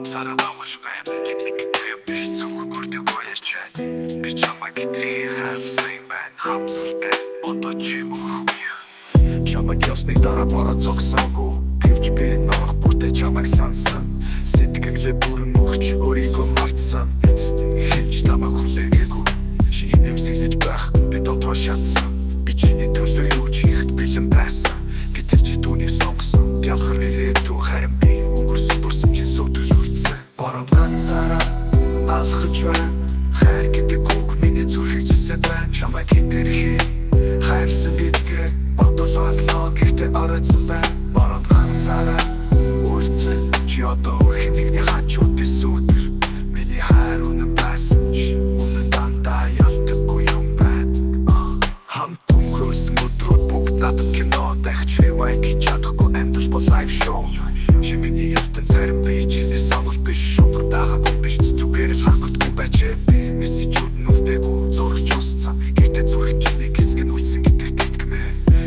Тарабамаш бэйбэ Биш цүнх бүртэг болячай Би чамайг идрий хайрсан байна Хамсалтай одоо чи мөрөв Чамайг ёсны дараа бараа зогсоогүй Гэвч би норох бүртээ чамайг сансан Сэтгэлээ бүрэн өгч өөрийгөө мартсан Хинч намайг хүлээгээгүй Чи инэмсэглэж байх би дотоо шатсан Би чиний төлөө юу ч хийхэд бэлэн байсан Гэтэл чи түүнийг сонгосон Бялхар ирээдүй харин би өнгөрсөн дурсам чи сүйтгэл үрдсэн Баруун ганцаараа алхаж байна Хайр гэдэг үг миний зүрхийг зүсээд байна Чамайг хитэрхий хайрлсан гэдгээ бодолоо гэхдээ оройтсан байна Баруун ганцаараа үрдсэн Чи одоо өөрхийн нэгний хажууд би сүйтгэл Миний хайр үнэн байсан ч үнэн дандаа ялдаггүй юм байна Хамт өнгөрөөсөн өдрүүд бүгд надад кино дахиж rewind хийж чадахгүй амьдрал бол live show Чи миний ертөнц зарим би чиний сонголт биш шударга дагаагүй биш зүгээр л хангалтгүй байжээ би мессежүүд нь үлдээгүй зурагч устсан гэхдээ зүрх чиний хэсэг нь үлдсэн гэдэг тэтгэмэ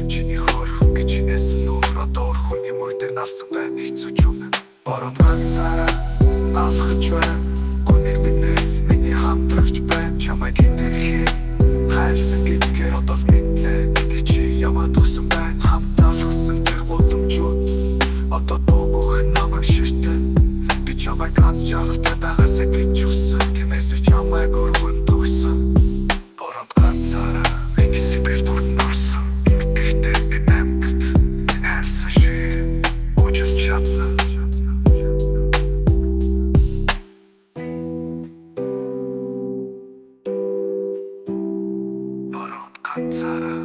Чиний хөрх гэж чинээс нүүр одоо хүний мөр дээр нарсан байна хэцүү ч үнэн Баруун ганцаараа алхаж байна Гүнэр миний хамтрагч байна Чамайг хитэрхий хайрлсан гэдгээр одоо мэднэ Бид чи ямаа төгсөн байна Хамт алхсан тэр гудамжууд Одоо дуугүй намайг ширтэн Би чамайг ганц жаргалтай байгаасаа гэж хүссэн Тиймээс чамайг өргөн төгсөн Баруун ганцаараа миний сэтгэл бүрэн орсон Гэхдээ би намгт хайрсан шиг Уучлж чадсан Ганцаараа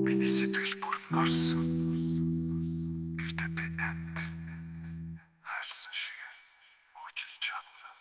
Миний сэтгэл бүрэн орсон Гэхдээ би намд хайрсан шиг уучлж чадсан